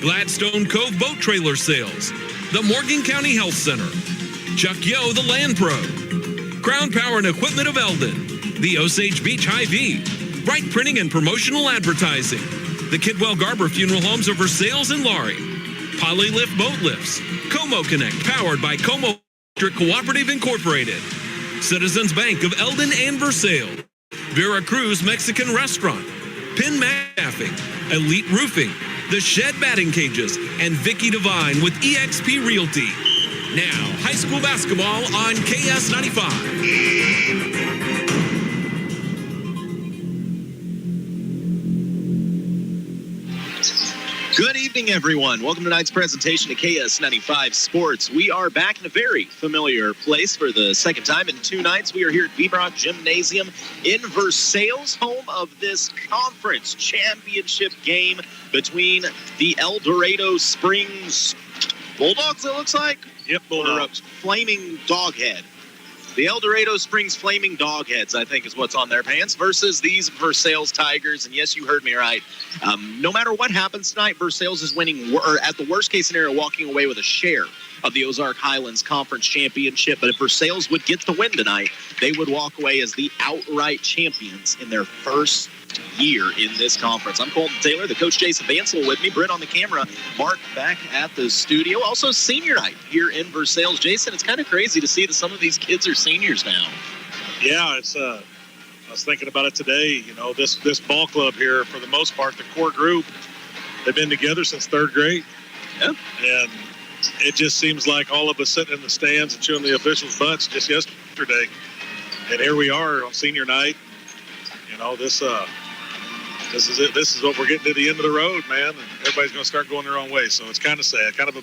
Gladstone Cove Boat Trailer Sales, the Morgan County Health Center, Chuck Yo, the Land Pro, Crown Power and Equipment of Eldon, the Osage Beach Hy-Vee, Bright Printing and Promotional Advertising, the Kidwell Garber Funeral Homes of Versailles and Laurie, Polylift Boat Lifts, Como Connect, powered by Como Electric Cooperative Incorporated, Citizens Bank of Eldon and Versailles, Vera Cruz Mexican Restaurant, Pin Staffing, Elite Roofing, The Shed Batting Cages, and Vicky Devine with eXp Realty. Now, high school basketball on KS95. Good evening, everyone. Welcome to tonight's presentation to KS95 Sports. We are back in a very familiar place for the second time in 2 nights. We are here at Beebrock Gymnasium in Versailles, home of this conference championship game between the El Dorado Springs Bulldogs, it looks like? Yep, Bulldogs. Flaming Doghead. The El Dorado Springs Flaming Dogheads, I think, is what's on their pants, versus these Versailles Tigers. And yes, you heard me right. No matter what happens tonight, Versailles is winning, or at the worst-case scenario, walking away with a share of the Ozark Highlands Conference Championship. But if Versailles would get the win tonight, they would walk away as the outright champions in their first year in this conference. I'm Colton Taylor, the coach Jason Vansel with me, Britt on the camera, Mark back at the studio. Also senior night here in Versailles. Jason, it's kind of crazy to see that some of these kids are seniors now. Yeah, it's I was thinking about it today. You know, this ball club here, for the most part, the core group, they've been together since 3rd grade. Yeah. And it just seems like all of us sitting in the stands and chewing the officials' butts just yesterday. And here we are on senior night. You know, this is it. This is what we're getting to the end of the road, man. And everybody's going to start going their own way. So it's kind of sad. Kind of,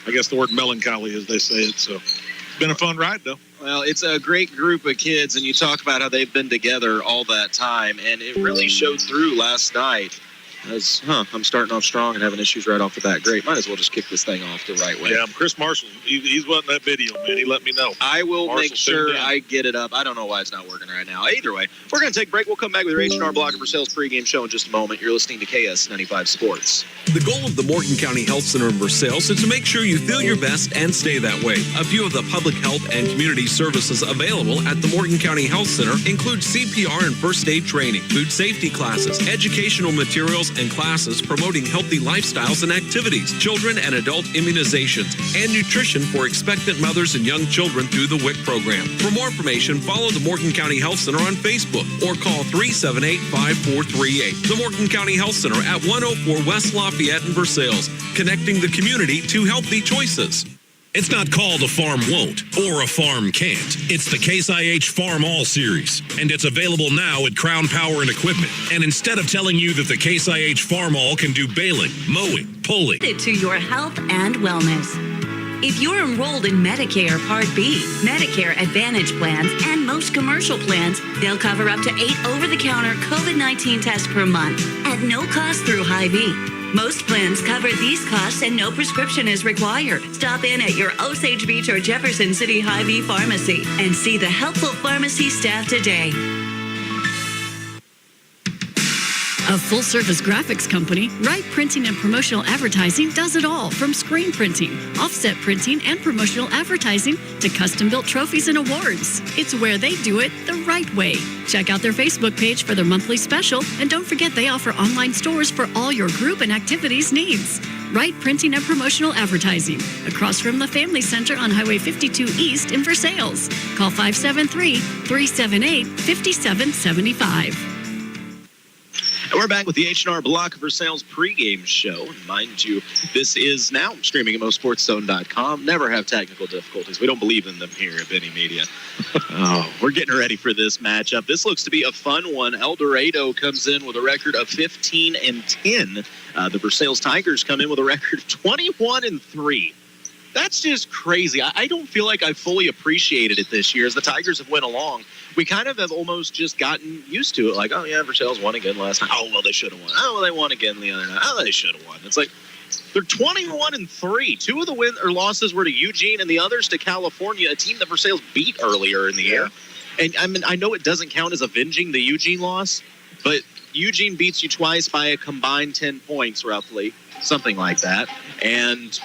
I guess the word melancholy, as they say it. So it's been a fun ride, though. Well, it's a great group of kids, and you talk about how they've been together all that time, and it really showed through last night. I'm starting off strong and having issues right off the bat. Great. Might as well just kick this thing off the right way. Yeah, Chris Marshall, he's wanting that video, man. He let me know. I will make sure I get it up. I don't know why it's not working right now. Either way, we're going to take a break. We'll come back with your H&R Block of Versailles pregame show in just a moment. You're listening to KS95 Sports. The goal of the Morgan County Health Center in Versailles is to make sure you feel your best and stay that way. A few of the public health and community services available at the Morgan County Health Center include CPR and first aid training, food safety classes, educational materials and classes promoting healthy lifestyles and activities, children and adult immunizations, and nutrition for expectant mothers and young children through the WIC program. For more information, follow the Morgan County Health Center on Facebook or call 378-5438. The Morgan County Health Center at 104 West Lafayette in Versailles, connecting the community to healthy choices. It's not called a farm won't or a farm can't. It's the Case IH Farm All Series, and it's available now at Crown Power and Equipment. And instead of telling you that the Case IH Farm All can do baling, mowing, pulling, to your health and wellness. If you're enrolled in Medicare Part B, Medicare Advantage plans, and most commercial plans, they'll cover up to 8 over-the-counter COVID-19 tests per month at no cost through Hy-Vee. Most plans cover these costs and no prescription is required. Stop in at your Osage Beach or Jefferson City Hy-Vee pharmacy and see the helpful pharmacy staff today. A full-service graphics company, Wright Printing and Promotional Advertising does it all, from screen printing, offset printing, and promotional advertising to custom-built trophies and awards. It's where they do it the right way. Check out their Facebook page for their monthly special, and don't forget they offer online stores for all your group and activities needs. Wright Printing and Promotional Advertising, across from the Family Center on Highway 52 East in Versailles. Call 573-378-5775. And we're back with the H&R Block of Versailles pregame show. Mind you, this is now streaming at MoSportsZone.com. Never have technical difficulties. We don't believe in them here at Benny Media. We're getting ready for this matchup. This looks to be a fun one. El Dorado comes in with a record of 15-10. The Versailles Tigers come in with a record of 21-3. That's just crazy. I don't feel like I fully appreciated it this year. As the Tigers have went along, we kind of have almost just gotten used to it. Like, oh, yeah, Versailles won again last night. Oh, well, they should have won. Oh, well, they won again the other night. Oh, they should have won. It's like they're 21-3. 2 of the wins or losses were to Eugene and the others to California, a team that Versailles beat earlier in the year. And I mean, I know it doesn't count as avenging the Eugene loss, but Eugene beats you twice by a combined 10 points, roughly. something like that. And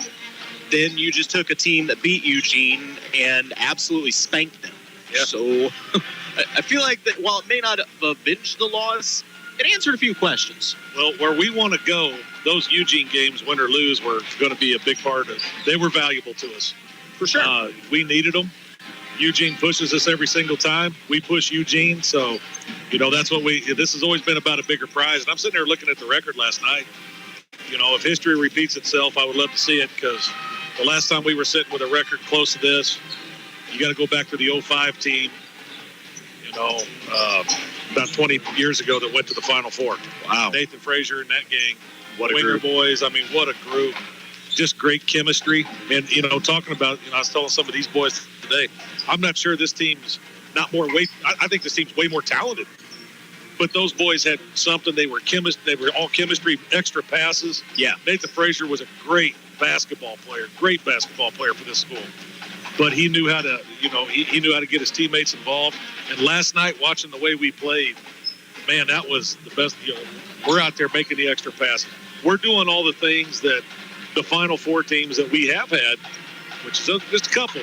then you just took a team that beat Eugene and absolutely spanked them. Yeah. So I feel like that while it may not have avenged the loss, it answered a few questions. Well, where we want to go, those Eugene games, win or lose, were going to be a big part of. They were valuable to us. For sure. We needed them. Eugene pushes us every single time. We push Eugene, so that's what this has always been about, a bigger prize. And I'm sitting there looking at the record last night. If history repeats itself, I would love to see it, because the last time we were sitting with a record close to this, you got to go back to the 05 team, about 20 years ago, that went to the Final Four. Wow. Nathan Frazier and that gang. What a Winger group. boys. I mean, what a group. Just great chemistry. And, talking about, I was telling some of these boys today, I'm not sure this team's I think this team's way more talented. But those boys had something. They were all chemistry, extra passes. Yeah. Nathan Frazier was a great basketball player for this school. But he knew how to, he knew how to get his teammates involved. And last night, watching the way we played, man, that was the best. We're out there making the extra passes. We're doing all the things that the Final Four teams that we have had, which is just a couple,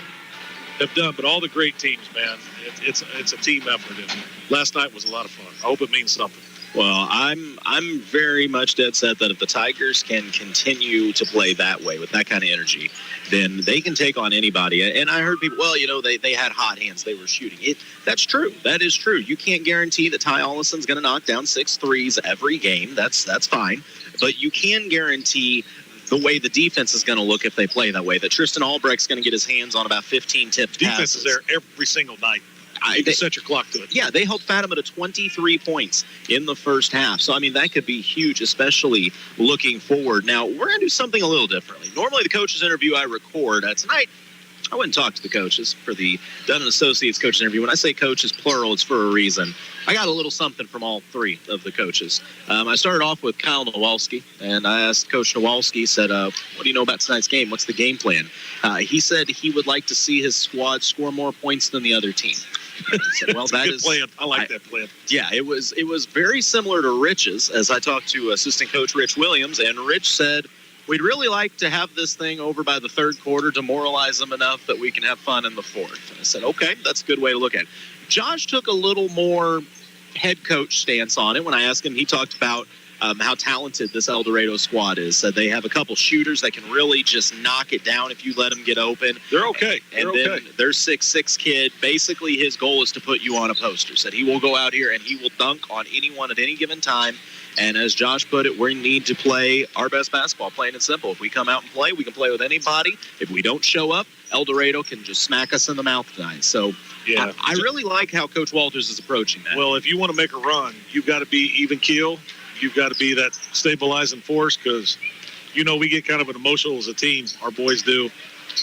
have done. But all the great teams, man, it's a team effort. And last night was a lot of fun. I hope it means something. Well, I'm very much dead set that if the Tigers can continue to play that way with that kind of energy, then they can take on anybody. And I heard people, they had hot hands. They were shooting. That's true. That is true. You can't guarantee that Ty Ollison's going to knock down 6 threes every game. That's fine. But you can guarantee the way the defense is going to look if they play that way, that Tristan Albrecht's going to get his hands on about 15 tipped Defense passes. is there every single night. You can set your clock to it. Yeah, they held Fatima to 23 points in the first half. So, that could be huge, especially looking forward. Now, we're going to do something a little differently. Normally, the coaches interview I record. Tonight, I wouldn't talk to the coaches for the Dunn & Associates coaches interview. When I say coaches, plural, it's for a reason. I got a little something from all 3 of the coaches. I started off with Kyle Nowalski, and I asked Coach Nowalski, said, what do you know about tonight's game? What's the game plan? He said he would like to see his squad score more points than the other team. Said, well, that is a good plan. I like that plan. Yeah, it was very similar to Rich's, as I talked to assistant coach Rich Williams, and Rich said, we'd really like to have this thing over by the third quarter, demoralize them enough that we can have fun in the fourth. And I said, okay, that's a good way to look at it. Josh took a little more head coach stance on it. When I asked him, he talked about how talented this El Dorado squad is. Said they have a couple shooters that can really just knock it down if you let them get open. They're okay. And then their 6'6" kid, basically his goal is to put you on a poster. Said he will go out here and he will dunk on anyone at any given time. And as Josh put it, we need to play our best basketball, plain and simple. If we come out and play, we can play with anybody. If we don't show up, El Dorado can just smack us in the mouth tonight. So yeah, I really like how Coach Walters is approaching that. Well, if you want to make a run, you've got to be even keel. You've got to be that stabilizing force, because, we get kind of an emotional as a team. Our boys do.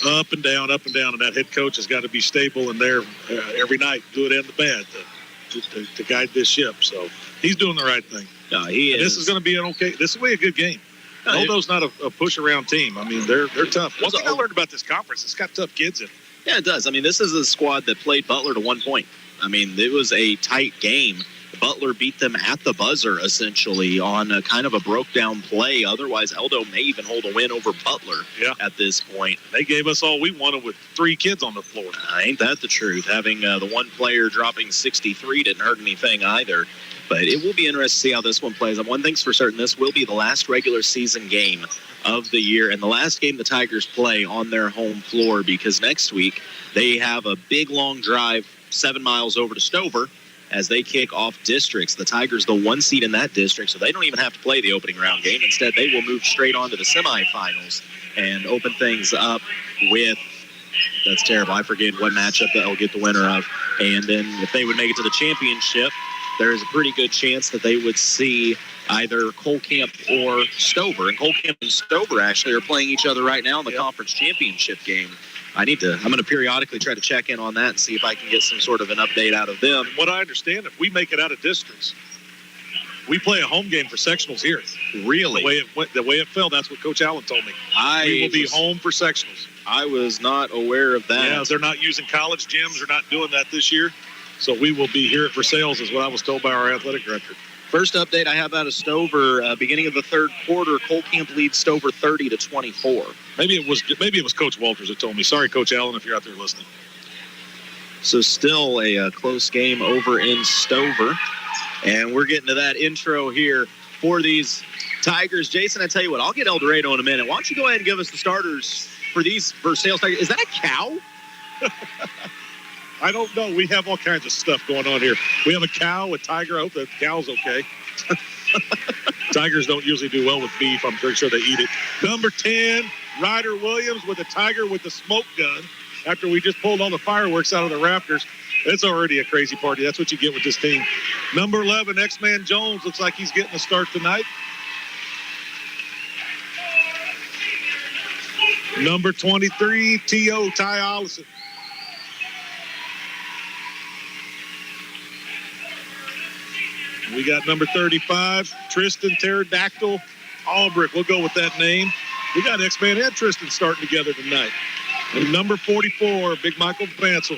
Up and down, and that head coach has got to be stable in there every night, good and the bad, to guide this ship. So he's doing the right thing. No, he is. This is going to be this will be a good game. Eldo's not a push-around team. They're tough. One thing I learned about this conference, it's got tough kids in it. Yeah, it does. This is a squad that played Butler to 1 point. It was a tight game. Butler beat them at the buzzer, essentially, on a kind of a broke-down play. Otherwise, Eldo may even hold a win over Butler at this point. They gave us all we wanted with 3 kids on the floor. Ain't that the truth? Having the one player dropping 63 didn't hurt anything either. But it will be interesting to see how this one plays. And one thing's for certain, this will be the last regular season game of the year and the last game the Tigers play on their home floor, because next week they have a big, long drive 7 miles over to Stover as they kick off districts. The Tigers, the 1 seed in that district, so they don't even have to play the opening round game. Instead, they will move straight on to the semifinals and open things up with, that's terrible, I forget what matchup they'll get the winner of. And then if they would make it to the championship, there is a pretty good chance that they would see either Colcamp or Stover. And Colcamp and Stover actually are playing each other right now in the conference championship game. I'm going to periodically try to check in on that and see if I can get some sort of an update out of them. What I understand, if we make it out of districts, we play a home game for sectionals here. Really? The way it fell, that's what Coach Allen told me. We will be home for sectionals. I was not aware of that. Yeah, they're not using college gyms. They're not doing that this year. So we will be here at Versailles, is what I was told by our athletic director. First update I have out of Stover, beginning of the third quarter, Cole Camp leads Stover 30-24. Maybe it was Coach Walters that told me. Sorry, Coach Allen, if you're out there listening. So still a close game over in Stover. And we're getting to that intro here for these Tigers. Jason, I tell you what, I'll get El Dorado in a minute. Why don't you go ahead and give us the starters for these Versailles Tigers? Is that a cow? I don't know. We have all kinds of stuff going on here. We have a cow, a tiger. I hope that cow's okay. Tigers don't usually do well with beef. I'm pretty sure they eat it. Number 10, Ryder Williams with a tiger with the smoke gun after we just pulled all the fireworks out of the Raptors. It's already a crazy party. That's what you get with this team. Number 11, X-Man Jones. Looks like he's getting a start tonight. Number 23, T.O. Ty Allison. We got number 35, Tristan Pterodactyl Albrecht. We'll go with that name. We got X-Man and Tristan starting together tonight. And number 44, Big Michael Vansel.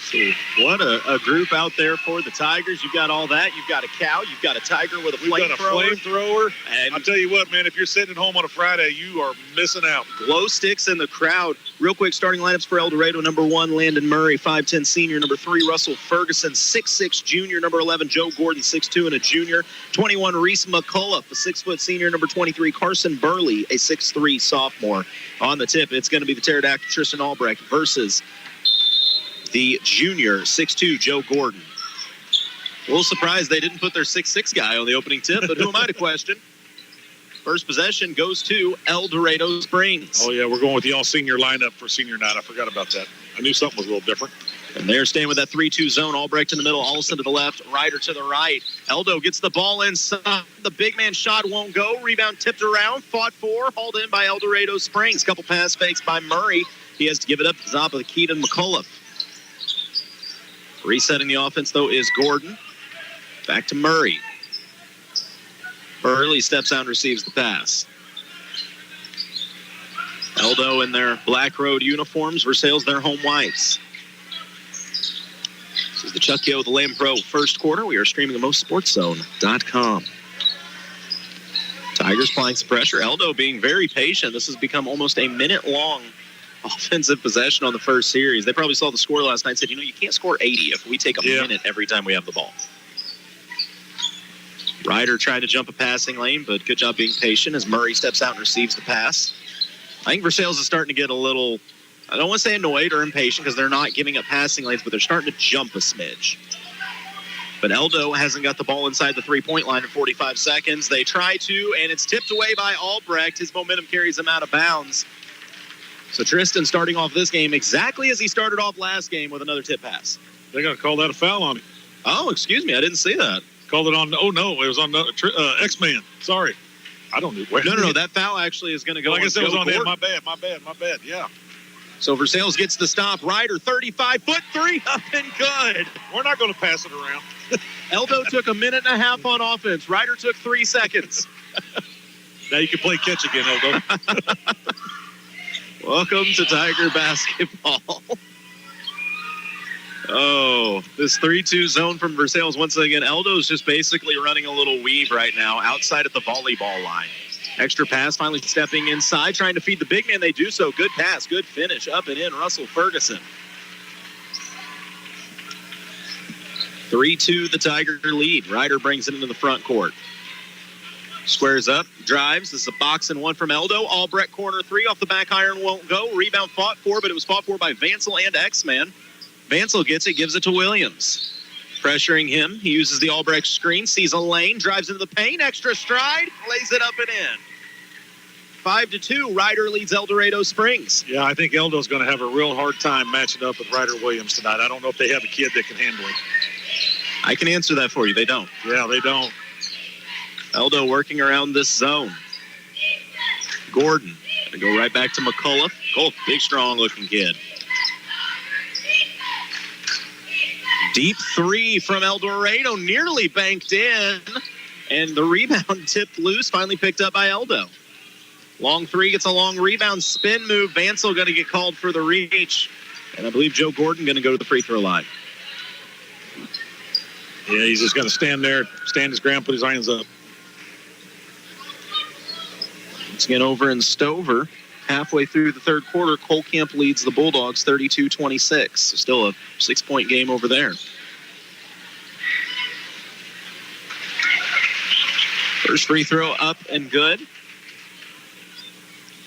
So what a group out there for the Tigers. You've got all that. You've got a cow. You've got a tiger with a flamethrower. And I'll tell you what, man, if you're sitting at home on a Friday, you are missing out. glow sticks in the crowd. Real quick, starting lineups for El Dorado. Number 1, Landon Murray, 5'10 senior. Number 3, Russell Ferguson, 6'6 junior. Number 11, Joe Gordon, 6'2 and a junior. 21, Reese McCullough, a 6' senior. Number 23, Carson Burley, a 6'3 sophomore. On the tip, it's going to be the Pterodactyl Tristan Albrecht versus the junior, 6'2", Joe Gordon. A little surprised they didn't put their 6'6 guy on the opening tip, but who am I to question? First possession goes to El Dorado Springs. Oh, yeah, we're going with the all-senior lineup for senior night. I forgot about that. I knew something was a little different. And they're staying with that 3-2 zone. Albrecht in the middle, Allison to the left, Ryder to the right. Eldo gets the ball inside. The big man shot won't go. Rebound tipped around, fought for, hauled in by El Dorado Springs. Couple pass fakes by Murray. He has to give it up to the top of Keaton McCullough. Resetting the offense, though, is Gordon. Back to Murray. Burley steps out and receives the pass. Eldo in their black road uniforms. Versailles their home whites. This is the Chuck Yo, the Lamb Pro first quarter. We are streaming at MoSportsZone.com. Tigers applying some pressure. Eldo being very patient. This has become almost a minute-long offensive possession on the first series. They probably saw the score last night and said, you can't score 80 if we take a minute every time we have the ball. Ryder tried to jump a passing lane, but good job being patient as Murray steps out and receives the pass. I think Versailles is starting to get a little, I don't want to say annoyed or impatient because they're not giving up passing lanes, but they're starting to jump a smidge. But Eldo hasn't got the ball inside the three-point line in 45 seconds. They try to, and it's tipped away by Albrecht. His momentum carries him out of bounds. So Tristan starting off this game exactly as he started off last game with another tip pass. They're going to call that a foul on him. Oh, excuse me. I didn't see that. Called it on, it was on X-Man. Sorry. I don't know. No. That foul actually is going to go I guess it was on him. Gordon. My bad. Yeah. So Versailles gets the stop. Ryder, 35-foot three, up and good. We're not going to pass it around. Eldo took a minute and a half on offense. Ryder took 3 seconds. Now you can play catch again, Eldo. Welcome to Tiger basketball. Oh, this 3-2 zone from Versailles once again. Eldo's just basically running a little weave right now outside at the volleyball line. Extra pass, finally stepping inside, trying to feed the big man. They do so. Good pass, good finish, up and in. Russell Ferguson. 3-2 the Tiger lead. Ryder brings it into the front court. Squares up, drives. This is a box and one from Eldo. Albrecht corner three off the back iron won't go. Rebound fought for, but it was fought for by Vansel and X-Man. Vansel gets it, gives it to Williams. Pressuring him, he uses the Albrecht screen, sees a lane, drives into the paint, extra stride, lays it up and in. 5-2, Ryder leads El Dorado Springs. Yeah, I think Eldo's going to have a real hard time matching up with Ryder Williams tonight. I don't know if they have a kid that can handle him. I can answer that for you. They don't. Yeah, they don't. Eldo working around this zone. Gordon, going to go right back to McCullough. Big, strong-looking kid. Deep three from El Dorado, nearly banked in. And the rebound tipped loose, finally picked up by Eldo. Long three gets a long rebound, spin move. Vansel going to get called for the reach. And I believe Joe Gordon going to go to the free throw line. Yeah, he's just going to stand there, stand his ground, put his hands up. Once again, over in Stover, halfway through the third quarter, Colcamp leads the Bulldogs 32-26. Still a 6-point game over there. First free throw up and good.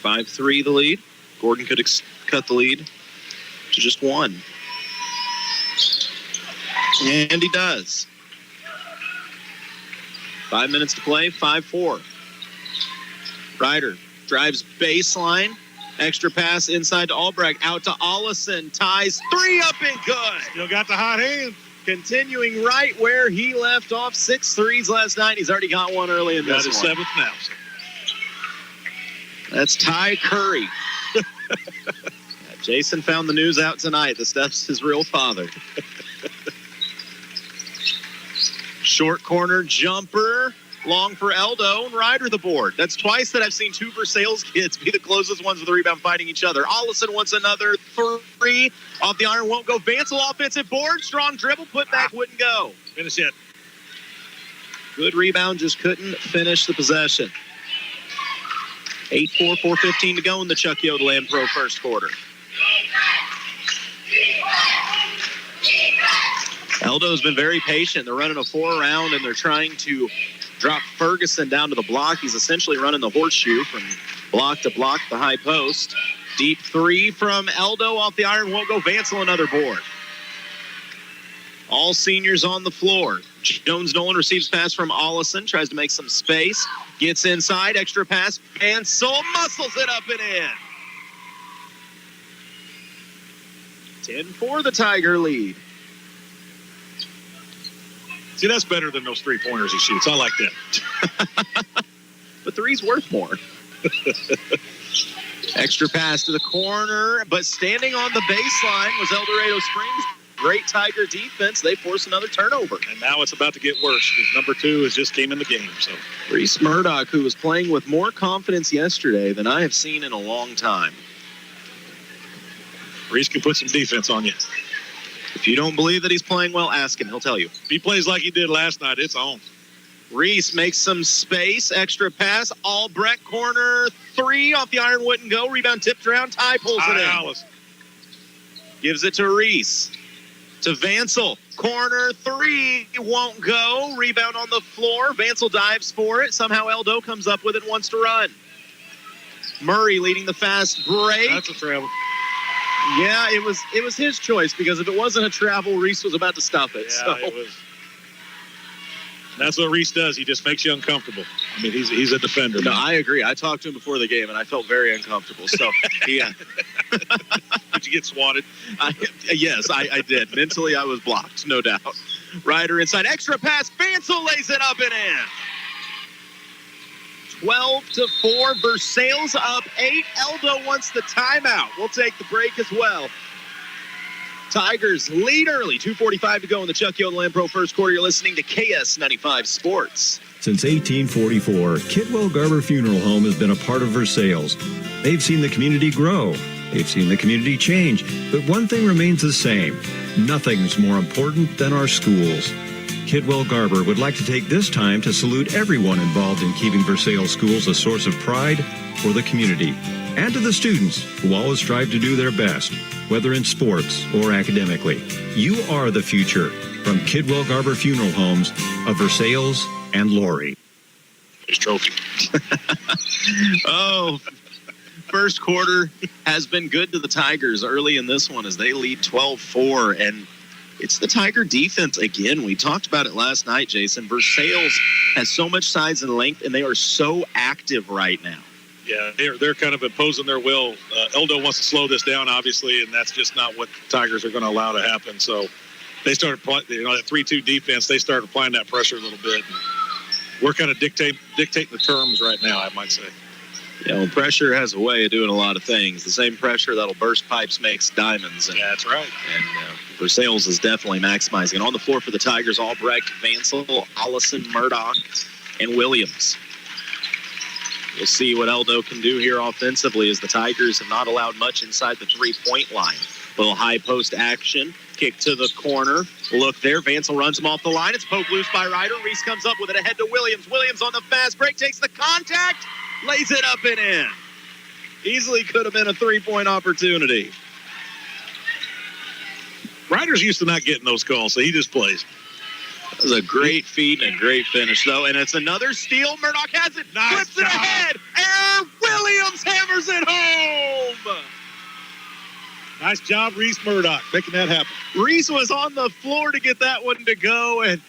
5-3 the lead. Gordon could cut the lead to just 1. And he does. 5 minutes to play, 5-4. Ryder drives baseline. Extra pass inside to Albrecht. Out to Ollison. Ties 3 up and good. Still got the hot hand. Continuing right where he left off. 6 threes last night. He's already got one early in this one. Got his 7th now. That's Ty Curry. Jason found the news out tonight. That's his real father. Short corner jumper. Long for Eldon. Ryder the board. That's twice that I've seen 2 Versailles kids be the closest ones with the rebound fighting each other. Ollison wants another 3. Off the iron, won't go. Vancel offensive board. Strong dribble. Put back, wouldn't go. Finish it. Good rebound, just couldn't finish the possession. 8-4, 4:15 to go in the Chuck Yoda Land Pro first quarter. Eldo's been very patient. They're running a 4-round, and they're trying to drop Ferguson down to the block. He's essentially running the horseshoe from block to block, the high post. Deep 3 from Eldo off the iron, won't go. Vancel another board. All seniors on the floor. Jones-Nolan receives pass from Ollison, tries to make some space, gets inside, extra pass, Vancel muscles it up and in. 10-4 the Tiger lead. See, that's better than those 3-pointers he shoots. I like that. But 3's worth more. Extra pass to the corner, but standing on the baseline was El Dorado Springs. Great Tiger defense. They force another turnover. And now it's about to get worse because number 2 has just came in the game. So Reese Murdoch, who was playing with more confidence yesterday than I have seen in a long time. Reese can put some defense on you. If you don't believe that he's playing well, ask him. He'll tell you. If he plays like he did last night, it's on. Reese makes some space. Extra pass. Albrecht corner 3 off the iron, wouldn't go. Rebound tipped around. Ty pulls it in. Alice. Gives it to Reese. To Vancel. Corner 3 won't go. Rebound on the floor. Vancel dives for it. Somehow Eldo comes up with it and wants to run. Murray leading the fast break. That's a travel. Yeah, it was his choice because if it wasn't a travel, Reese was about to stop it. Yeah, so. it was. That's what Reese does. He just makes you uncomfortable. I mean, he's a defender. No, I agree. I talked to him before the game, and I felt very uncomfortable. So, yeah. Did you get swatted? Yes, I did. Mentally, I was blocked, no doubt. Ryder inside. Extra pass. Vancel lays it up and in. 12-4. Versailles up 8. Eldo wants the timeout. We'll take the break as well. Tigers lead early. 2:45 to go in the Chuck Yoda Land Pro first quarter. You're listening to KS95 Sports. Since 1844, Kidwell Garber Funeral Home has been a part of Versailles. They've seen the community grow. They've seen the community change. But one thing remains the same. Nothing's more important than our schools. Kidwell Garber would like to take this time to salute everyone involved in keeping Versailles schools a source of pride for the community, and to the students who always strive to do their best, whether in sports or academically. You are the future. From Kidwell Garber Funeral Homes of Versailles and Laurie. His trophy. First quarter has been good to the Tigers early in this one as they lead 12-4, and it's the Tiger defense again. We talked about it last night, Jason. Versailles has so much size and length, and they are so active right now. Yeah, they're kind of imposing their will. Eldo wants to slow this down, obviously, and that's just not what the Tigers are going to allow to happen. So they started, that 3-2 defense. They started applying that pressure a little bit. We're kind of dictating the terms right now, I might say. Yeah, well, pressure has a way of doing a lot of things. The same pressure that'll burst pipes makes diamonds. And, yeah, that's right. And Versailles is definitely maximizing. And on the floor for the Tigers, Albrecht, Vancel, Ollison, Murdoch, and Williams. We'll see what Eldo can do here offensively as the Tigers have not allowed much inside the three-point line. Little high post action. Kick to the corner. Look there. Vansel runs him off the line. It's poked loose by Ryder. Reese comes up with it ahead to Williams. Williams on the fast break. Takes the contact. Lays it up and in. Easily could have been a 3-point opportunity. Ryder's used to not getting those calls, so he just plays. That was a great feed and a great finish, though. And it's another steal. Murdoch has it. Nice Flips it job. ahead. Aaron Williams hammers it home. Nice job, Reese Murdoch, making that happen. Reese was on the floor to get that one to go, and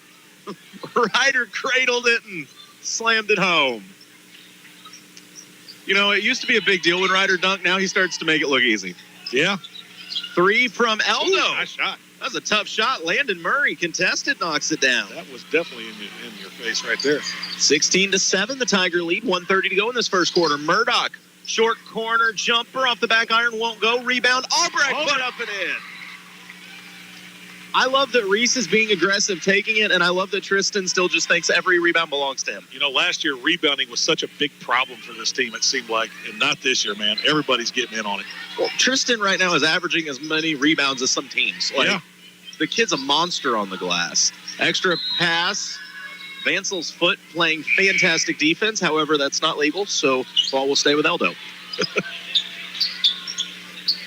Ryder cradled it and slammed it home. You know, it used to be a big deal when Ryder dunked. Now he starts to make it look easy. Yeah. 3 from Eldon. Ooh, nice shot. That was a tough shot. Landon Murray contested, knocks it down. That was definitely in your face right there. 16-7, the Tiger lead. 1:30 to go in this first quarter. Murdoch, short corner jumper off the back iron, won't go. Rebound. Albrecht put up and in. I love that Reese is being aggressive, taking it, and I love that Tristan still just thinks every rebound belongs to him. You know, last year rebounding was such a big problem for this team, it seemed like, and not this year, man. Everybody's getting in on it. Well, Tristan right now is averaging as many rebounds as some teams. Like, yeah. The kid's a monster on the glass. Extra pass. Vansel's foot playing fantastic defense. However, that's not legal, so ball will stay with Eldon.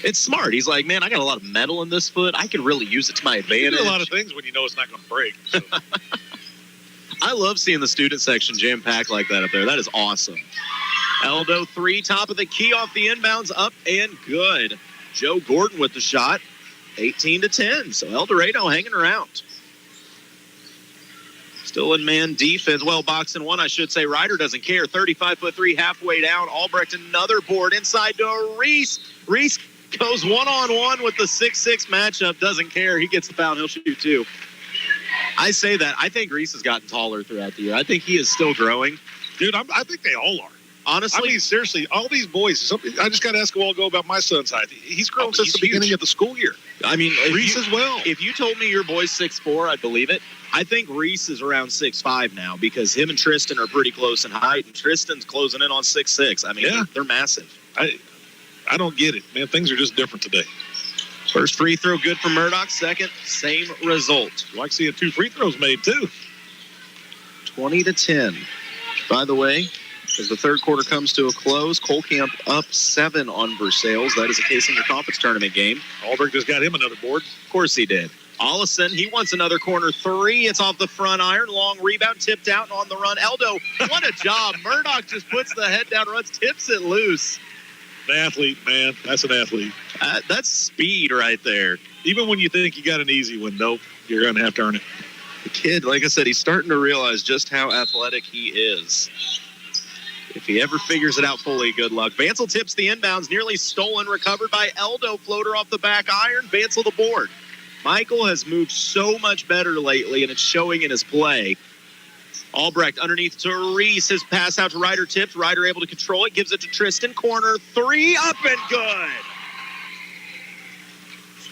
It's smart. He's like, man, I got a lot of metal in this foot. I can really use it to my advantage. You do a lot of things when you know it's not going to break. So. I love seeing the student section jam-packed like that up there. That is awesome. Eldon 3, top of the key off the inbounds, up and good. Joe Gordon with the shot, 18-10. So El Dorado hanging around. Still in man defense. Well, box and one, I should say. Ryder doesn't care. 35-3, halfway down. Albrecht another board inside to Reese. Reese goes one-on-one with the 6-6 matchup. Doesn't care. He gets the foul. He'll shoot 2. I say that. I think Reese has gotten taller throughout the year. I think he is still growing. Dude, I think they all are. Honestly. I mean, seriously, all these boys. I just got to ask a while ago about my son's height. He's grown since the beginning of the school year. I mean, Reese as well. If you told me your boy's 6'4", I'd believe it. I think Reese is around 6'5" now because him and Tristan are pretty close in height, and Tristan's closing in on 6'6". I mean, yeah. They're massive. I don't get it, man. Things are just different today. First free throw good for Murdoch. Second, same result. I like seeing 2 free throws made, too. 20-10. By the way, as the third quarter comes to a close, Colcamp up 7 on Versailles. That is a case in your conference tournament game. Albrecht just got him another board. Of course he did. Ollison, he wants another corner 3. It's off the front iron. Long rebound, tipped out and on the run. Eldo, what a job. Murdoch just puts the head down, runs, tips it loose. An athlete, man. That's an athlete. That's speed right there. Even when you think you got an easy one, nope, you're going to have to earn it. The kid, like I said, he's starting to realize just how athletic he is. If he ever figures it out fully, good luck. Vansel tips the inbounds, nearly stolen, recovered by Eldo. Floater off the back iron. Vansel the board. Michael has moved so much better lately, and it's showing in his play. Albrecht underneath to Reese. His pass out to Ryder tipped. Ryder able to control it. Gives it to Tristan. Corner 3. Up and good.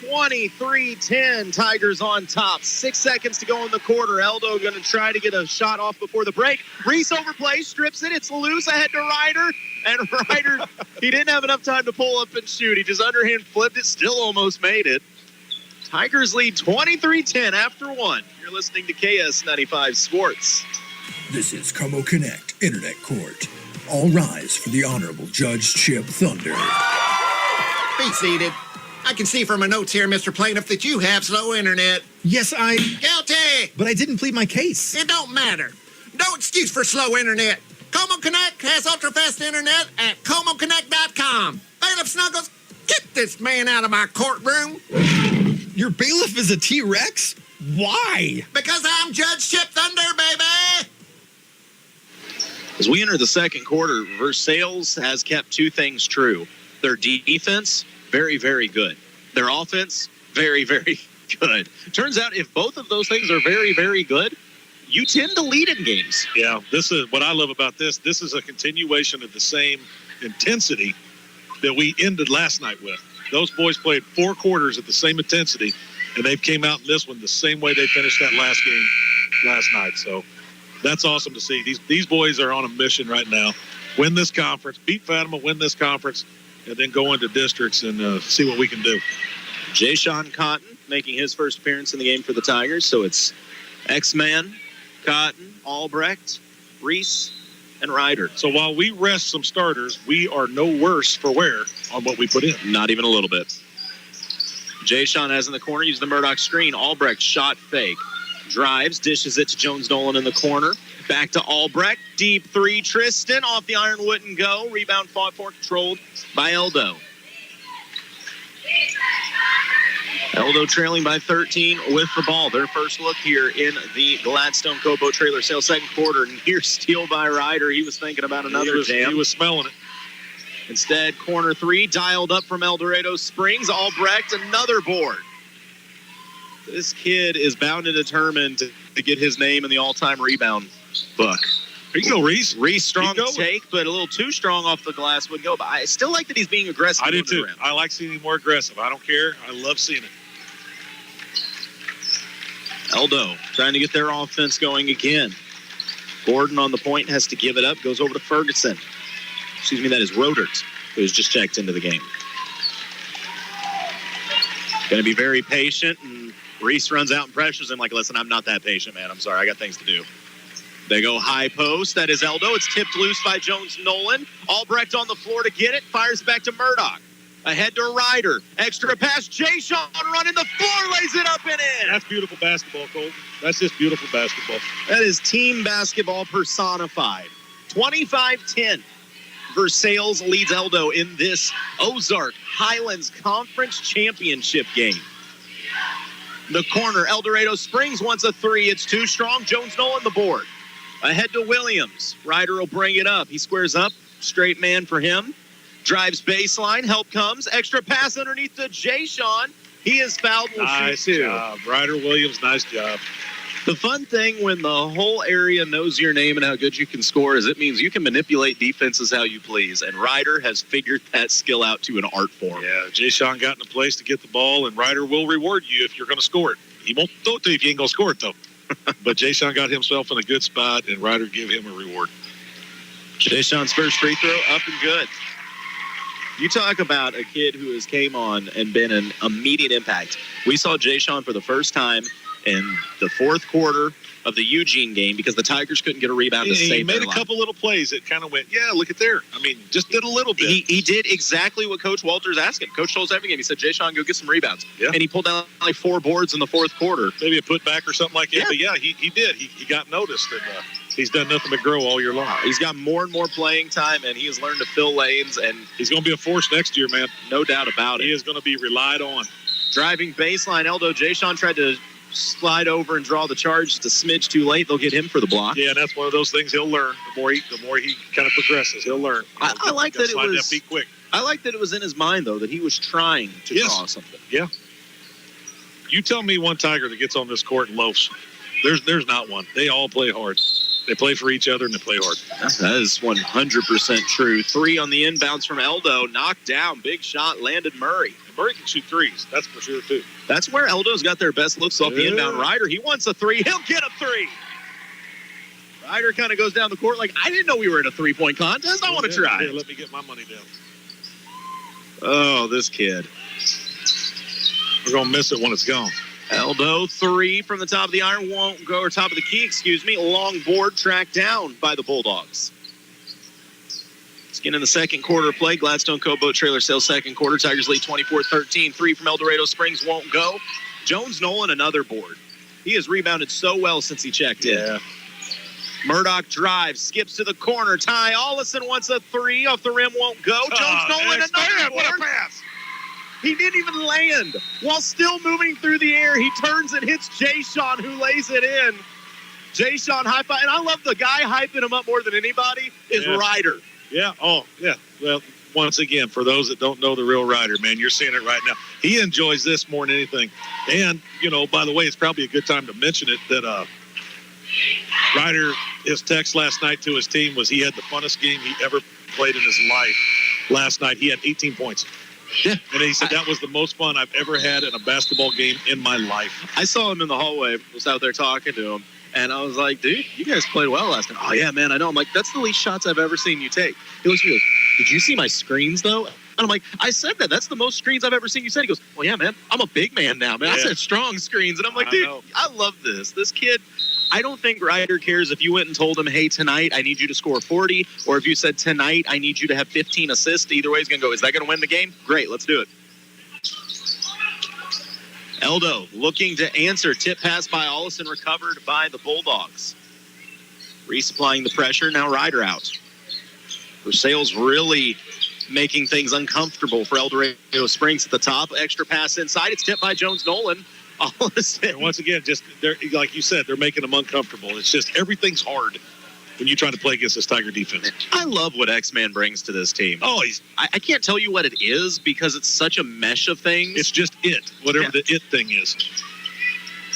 23-10. Tigers on top. 6 seconds to go in the quarter. Eldo going to try to get a shot off before the break. Reese overplays. Strips it. It's loose. Ahead to Ryder. And Ryder, he didn't have enough time to pull up and shoot. He just underhand flipped it. Still almost made it. Tigers lead 23-10 after 1. You're listening to KS95 Sports. This is Como Connect Internet Court. All rise for the Honorable Judge Chip Thunder. Be seated. I can see from my notes here, Mr. Plaintiff, that you have slow internet. Yes, Guilty! But I didn't plead my case. It don't matter. No excuse for slow internet. Como Connect has ultra-fast internet at ComoConnect.com. Bailiff Snuggles, get this man out of my courtroom. Your bailiff is a T-Rex? Why? Because I'm Judge Chip Thunder, baby! As we enter the second quarter, Versailles has kept 2 things true. Their defense, very, very good. Their offense, very, very good. Turns out if both of those things are very, very good, you tend to lead in games. Yeah, this is what I love about this. This is a continuation of the same intensity that we ended last night with. Those boys played 4 quarters at the same intensity, and they came out in this one the same way they finished that last game last night. So that's awesome to see. These boys are on a mission right now. Win this conference, beat Fatima, win this conference, and then go into districts and see what we can do. Jay-Sean Cotton making his first appearance in the game for the Tigers. So it's X-Man, Cotton, Albrecht, Reese, and Ryder. So while we rest some starters, we are no worse for wear on what we put in. Not even a little bit. Jay-Sean has in the corner, uses the Murdoch screen. Albrecht shot fake. Drives, dishes it to Jones Nolan in the corner. Back to Albrecht. Deep three. Tristan off the iron, wouldn't go. Rebound fought for, controlled by Eldo. Eldo trailing by 13 with the ball. Their first look here in the Gladstone Cobo Trailer Sale second quarter. Near steal by Ryder. He was thinking about another jam. He was smelling it. Instead, corner three, dialed up from El Dorado Springs. Albrecht, another board. This kid is bound and determined to get his name in the all-time rebound book. Here you go, Reese. Reese, strong take, but a little too strong off the glass would go. But I still like that he's being aggressive. I do too. I like seeing him more aggressive. I don't care. I love seeing it. Eldo trying to get their offense going again. Gordon on the point has to give it up. Goes over to Ferguson. Excuse me, that is Rodert, who's just checked into the game. Going to be very patient, and Reese runs out and pressures him like, listen, I'm not that patient, man. I'm sorry, I got things to do. They go high post. That is Eldo. It's tipped loose by Jones Nolan. Albrecht on the floor to get it. Fires back to Murdoch. Ahead to Ryder. Extra pass. Jay-Sean running the floor. Lays it up and in. That's beautiful basketball, Cole. That's just beautiful basketball. That is team basketball personified. 25-10. Versailles leads Eldo in this Ozark Highlands Conference Championship game. The corner, El Dorado Springs wants a three. It's too strong. Jones Nolan the board. Ahead to Williams. Ryder will bring it up. He squares up. Straight man for him. Drives baseline. Help comes. Extra pass underneath to Jay-Sean. He is fouled. Will nice shoot two. Job. Ryder Williams, nice job. The fun thing when the whole area knows your name and how good you can score is it means you can manipulate defenses how you please. And Ryder has figured that skill out to an art form. Yeah, Jay-Sean got in a place to get the ball, and Ryder will reward you if you're going to score it. He won't throw it to you if you ain't going to score it, though. But Jay-Sean got himself in a good spot, and Ryder give him a reward. Jay-Sean's first free throw up and good. You talk about a kid who has came on and been an immediate impact. We saw Jay-Sean for the first time in the fourth quarter of the Eugene game because the Tigers couldn't get a rebound to save their life. He made a couple little plays that kind of went, yeah, look at there. I mean, just did a little bit. He did exactly what Coach Walters asked him. Coach told us every game. He said, Jay-Sean, go get some rebounds. Yeah. And he pulled down like 4 boards in the fourth quarter. Maybe a putback or something like that. Yeah. But, yeah, he did. He got noticed, and he's done nothing but grow all year long. He's got more and more playing time, and he has learned to fill lanes. And he's going to be a force next year, man. No doubt about it. He is going to be relied on. Driving baseline, Eldo. Jay-Sean tried to slide over and draw the charge. It's a smidge too late. They'll get him for the block. Yeah, and that's one of those things he'll learn. The more he kind of progresses, he'll learn. I like that it was. That feet quick. I like that it was in his mind though that he was trying to draw something. Yeah. You tell me one Tiger that gets on this court and loafs. There's not one. They all play hard. They play for each other and they play hard. That is 100% true. 3 on the inbounds from Eldo. Knocked down. Big shot. Landed Murray. Murray can shoot threes. That's for sure, too. That's where Eldo's got their best looks off the inbound. Ryder, he wants a 3. He'll get a 3. Ryder kind of goes down the court like, I didn't know we were in a 3-point contest. I want to try. Here, let me get my money down. Oh, this kid. We're going to miss it when it's gone. Eldo, 3 from the top of the iron, won't go, or top of the key, excuse me. Long board tracked down by the Bulldogs. Skin in the second quarter of play. Gladstone Cobo Trailer Sales second quarter. Tigers lead 24-13. 3 from El Dorado Springs won't go. Jones Nolan, another board. He has rebounded so well since he checked in. Murdoch drives, skips to the corner. Ty Ollison wants a 3. Off the rim, won't go. Jones Nolan, another board. What a pass. He didn't even land. While still moving through the air, he turns and hits Jay-Sean, who lays it in. Jay-Sean high five. And I love the guy hyping him up more than anybody is Ryder. Yeah. Oh, yeah. Well, once again, for those that don't know the real Ryder, man, you're seeing it right now. He enjoys this more than anything. And, you know, by the way, it's probably a good time to mention it that Ryder, his text last night to his team was he had the funnest game he ever played in his life. Last night, he had 18 points. Yeah. And he said that was the most fun I've ever had in a basketball game in my life. I saw him in the hallway. Was out there talking to him. And I was like, dude, you guys played well last night. Oh, yeah, man, I know. I'm like, that's the least shots I've ever seen you take. He looks at me and goes, did you see my screens, though? And I'm like, I said that. That's the most screens I've ever seen you said. He goes, well, yeah, man, I'm a big man now, man. I Yeah. said strong screens. And I'm like, I dude, know. I love this. This kid, I don't think Ryder cares if you went and told him, hey, tonight I need you to score 40, or if you said tonight I need you to have 15 assists. Either way, he's going to go, is that going to win the game? Great, let's do it. Eldo looking to answer. Tip pass by Allison, recovered by the Bulldogs. Resupplying the pressure. Now Ryder out. Versailles really making things uncomfortable for El Dorado Springs at the top. Extra pass inside. It's tipped by Jones Nolan. Allison. And once again, just they're like you said, they're making them uncomfortable. It's just everything's hard when you try to play against this Tiger defense. I love what X-Man brings to this team. Oh, I can't tell you what it is because it's such a mesh of things. it's just whatever the it thing is.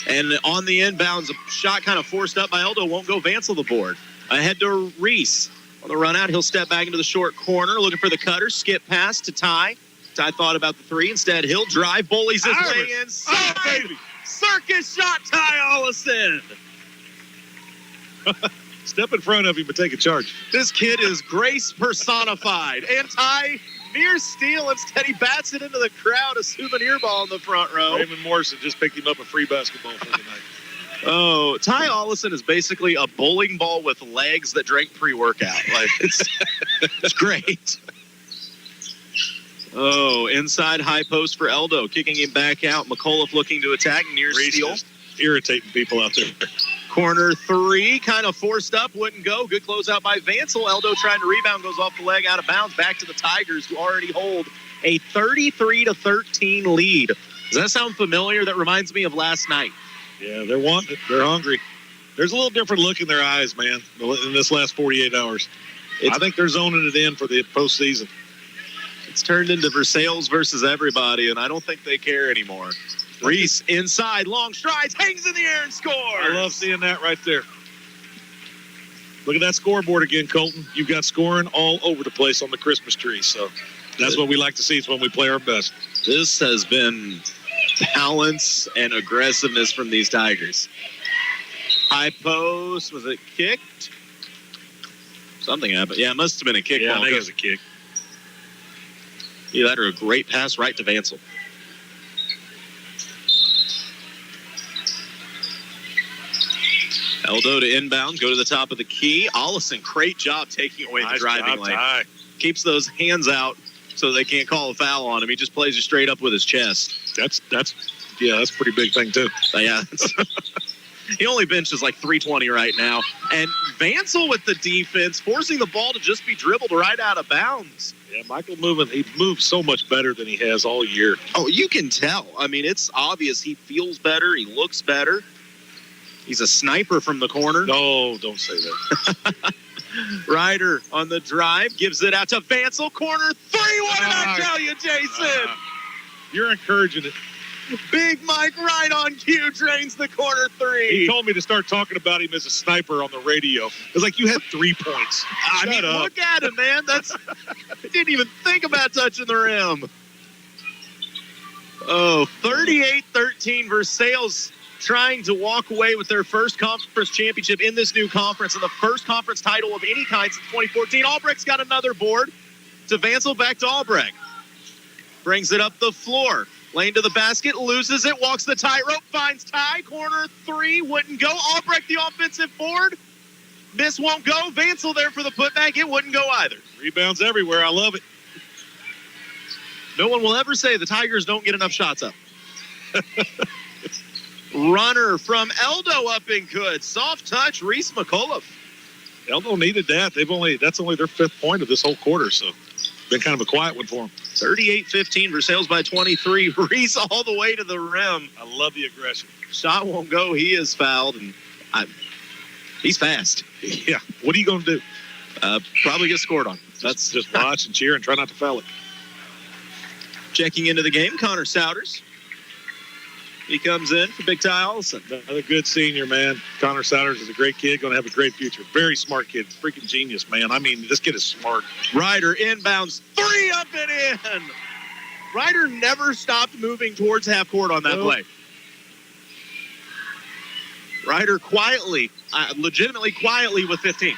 And on the inbounds, a shot kind of forced up by Eldo. Won't go. Vancel the board. Ahead to Reese. On the run out, he'll step back into the short corner, looking for the cutter. Skip pass to Ty. Ty thought about the three. Instead, he'll drive. Bullies his way inside. Oh, baby. Circus shot, Ty Allison. Step in front of him and take a charge. This kid is grace personified. And Ty near steal. Instead, he bats it into the crowd. A souvenir ball in the front row. Raymond Morrison just picked him up a free basketball for the night. Oh, Ty Allison is basically a bowling ball with legs that drank pre-workout. Like it's great. Oh, inside high post for Eldo, kicking him back out. McAuliffe looking to attack near Reese steal. just irritating people out there. Corner three, kind of forced up, wouldn't go. Good closeout by Vancel. Eldo trying to rebound, goes off the leg, out of bounds. Back to the Tigers, who already hold a 33-13 lead. Does that sound familiar? That reminds me of last night. Yeah, they're wanting it. They're hungry. There's a little different look in their eyes, man, in this last 48 hours. I think they're zoning it in for the postseason. It's turned into Versailles versus everybody, and I don't think they care anymore. Reese inside, long strides, hangs in the air and scores. I love seeing that right there. Look at that scoreboard again, Colton. You've got scoring all over the place on the Christmas tree, so that's what we like to see. It's when we play our best. This has been balance and aggressiveness from these Tigers. High post, was it kicked? Something happened. Yeah, it must have been a kick. Yeah, ball. I think it was a kick. Either that or a great pass right to Vancel. Eldo to inbound, go to the top of the key. Allison, great job taking away the driving lane. Ty. Keeps those hands out so they can't call a foul on him. He just plays it straight up with his chest. That's a pretty big thing too. But yeah, he only benches like 320 right now. And Vancel with the defense, forcing the ball to just be dribbled right out of bounds. Yeah, Michael he moves so much better than he has all year. Oh, you can tell. I mean, it's obvious he feels better. He looks better. He's a sniper from the corner. No, don't say that. Ryder on the drive, gives it out to Vancel. Corner three. What did I tell you, Jason? You're encouraging it. Big Mike right on cue drains the corner three. He told me to start talking about him as a sniper on the radio. It's like, you had 3 points. I mean, look at him, man. I didn't even think about touching the rim. Oh, 38-13 Versailles trying to walk away with their first conference championship in this new conference and the first conference title of any kind since 2014. Albrecht's got another board. To Vancel, back to Albrecht. Brings it up the floor. Lane to the basket, loses it, walks the tightrope, finds Ty. Corner three, wouldn't go. Albrecht, the offensive board. Miss won't go. Vancel there for the putback. It wouldn't go either. Rebounds everywhere. I love it. No one will ever say the Tigers don't get enough shots up. Runner from Eldo up and good. Soft touch, Reese McAuliffe. Eldon needed that. That's only their 5th point of this whole quarter, so been kind of a quiet one for them. 38-15, Versailles by 23. Reese all the way to the rim. I love the aggression. Shot won't go. He is fouled, and he's fast. Yeah. What are you going to do? Probably get scored on. That's just watch and cheer and try not to foul it. Checking into the game, Connor Souders. He comes in for Big Ty Allison. Another good senior, man. Connor Souders is a great kid, going to have a great future. Very smart kid. Freaking genius, man. I mean, this kid is smart. Ryder inbounds, three up and in. Ryder never stopped moving towards half court on that play. Ryder quietly, legitimately quietly with 15.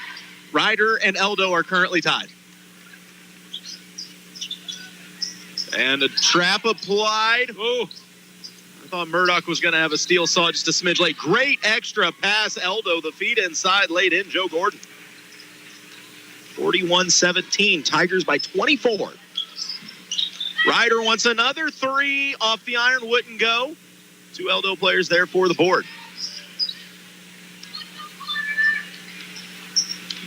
Ryder and Eldo are currently tied. And a trap applied. Oh, I thought Murdoch was going to have a steal. Saw it just a smidge late. Great extra pass. Eldon, the feet inside, laid in. Joe Gordon. 41-17. Tigers by 24. Ryder wants another three off the iron. Wouldn't go. 2 Eldon players there for the board.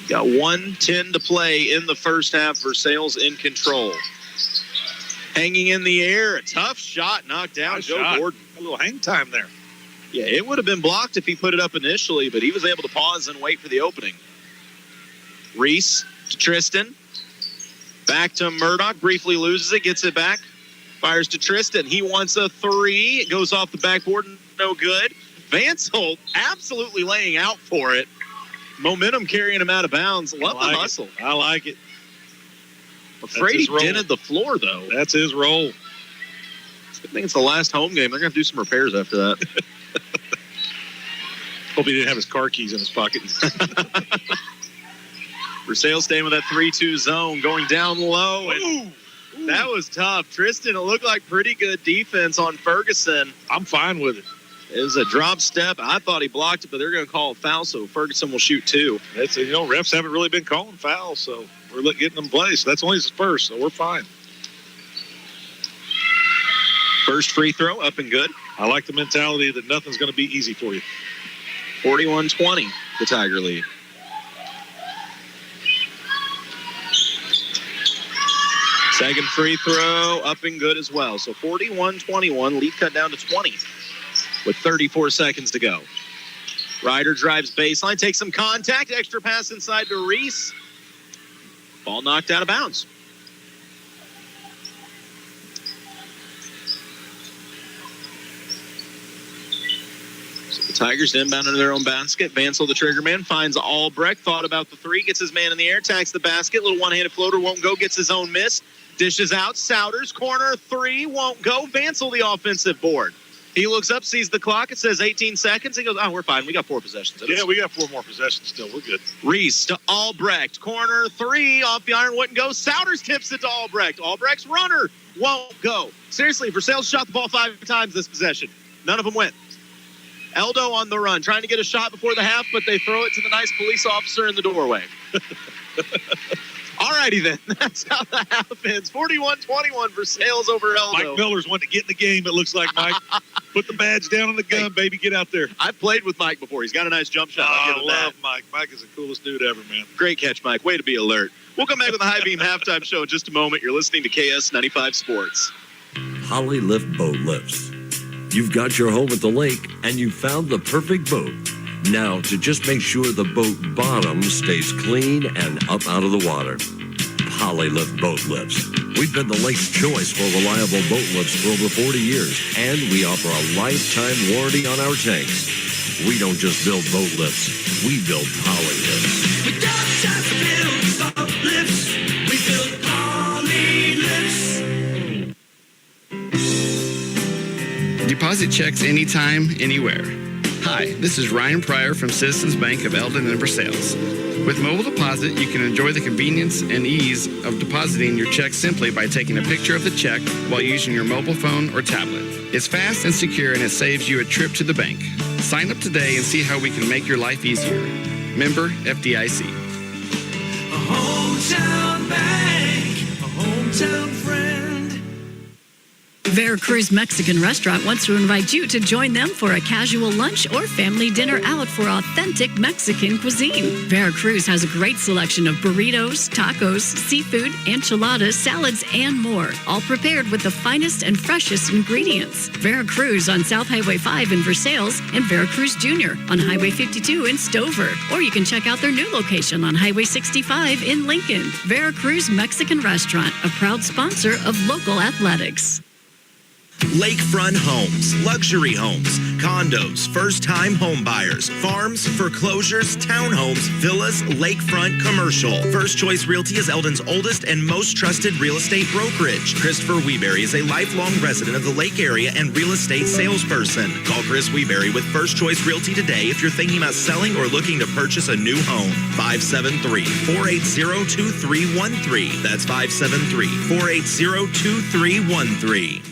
Got 1:10 to play in the first half. Versailles in control. Hanging in the air. A tough shot knocked down. Nice Joe shot. Gordon. A little hang time there. Yeah, it would have been blocked if he put it up initially, but he was able to pause and wait for the opening. Reese to Tristan. Back to Murdoch. Briefly loses it. Gets it back. Fires to Tristan. He wants a three. It goes off the backboard. No good. Vance Holt absolutely laying out for it. Momentum carrying him out of bounds. Love the hustle. I like it. Afraid he dented the floor, though. That's his role. I think it's the last home game. They're going to have to do some repairs after that. Hope he didn't have his car keys in his pocket. Versailles staying with that 3-2 zone, going down low. And that was tough. Tristan, it looked like pretty good defense on Ferguson. I'm fine with it. It was a drop step. I thought he blocked it, but they're going to call a foul, so Ferguson will shoot 2. That's, refs haven't really been calling fouls, so we're getting them play. So that's only his first, so we're fine. First free throw, up and good. I like the mentality that nothing's going to be easy for you. 41-20, the Tiger lead. Second free throw, up and good as well. So 41-21, lead cut down to 20 with 34 seconds to go. Ryder drives baseline, takes some contact, extra pass inside to Reese. Ball knocked out of bounds. So the Tigers inbound into their own basket. Vansel, the trigger man, finds Albrecht, thought about the three, gets his man in the air, attacks the basket, little one-handed floater, won't go, gets his own miss, dishes out, Souders, corner, three, won't go, Vansel the offensive board. He looks up, sees the clock. It says 18 seconds. He goes, we're fine. We got 4 possessions. Yeah, we got 4 more possessions still. We're good. Reese to Albrecht. Corner, three, off the iron, wouldn't go. Souders tips it to Albrecht. Albrecht's runner won't go. Seriously, Versailles shot the ball 5 times this possession. None of them went. Eldon on the run, trying to get a shot before the half, but they throw it to the nice police officer in the doorway. All righty then. That's how the half ends. 41-21 Versailles over Eldon. Mike Miller's wanting to get in the game, it looks like, Mike. Put the badge down on the gun, baby. Get out there. I've played with Mike before. He's got a nice jump shot. I love Mike. Mike is the coolest dude ever, man. Great catch, Mike. Way to be alert. We'll come back with the High Beam Halftime Show in just a moment. You're listening to KS95 Sports. Holly Lift Boat Lifts. You've got your home at the lake, and you found the perfect boat. Now, to just make sure the boat bottom stays clean and up out of the water. Holly Lift Boat Lifts. We've been the lake's choice for reliable boat lifts for over 40 years, and we offer a lifetime warranty on our tanks. We don't just build boat lifts, we build Holly Lifts. We don't just build boat lifts, we build Holly Lifts. Deposit checks anytime, anywhere. Hi, this is Ryan Pryor from Citizens Bank of Eldon and Versailles. With mobile deposit, you can enjoy the convenience and ease of depositing your check simply by taking a picture of the check while using your mobile phone or tablet. It's fast and secure, and it saves you a trip to the bank. Sign up today and see how we can make your life easier. Member FDIC. A hometown bank, a hometown friend. Veracruz Mexican Restaurant wants to invite you to join them for a casual lunch or family dinner out for authentic Mexican cuisine. Veracruz has a great selection of burritos, tacos, seafood, enchiladas, salads, and more, all prepared with the finest and freshest ingredients. Veracruz on South Highway 5 in Versailles and Veracruz Jr. on Highway 52 in Stover. Or you can check out their new location on Highway 65 in Lincoln. Veracruz Mexican Restaurant, a proud sponsor of local athletics. Lakefront homes, luxury homes, condos, first-time home buyers, farms, foreclosures, townhomes, villas, lakefront, commercial. First Choice Realty is Eldon's oldest and most trusted real estate brokerage. Christopher Weeberry is a lifelong resident of the Lake area and real estate salesperson. Call Chris Weeberry with First Choice Realty today if you're thinking about selling or looking to purchase a new home. 573-480-2313. That's 573-480-2313.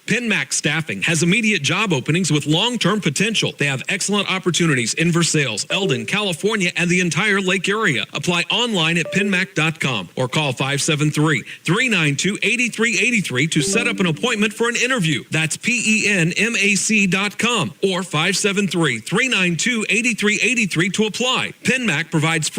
PenMax Staffing has immediate job openings with long-term potential. They have excellent opportunities in Versailles, Eldon, California, and the entire Lake area. Apply online at penmac.com or call 573-392-8383 to set up an appointment for an interview. That's PENMAC.com or 573-392-8383 to apply. PenMac provides free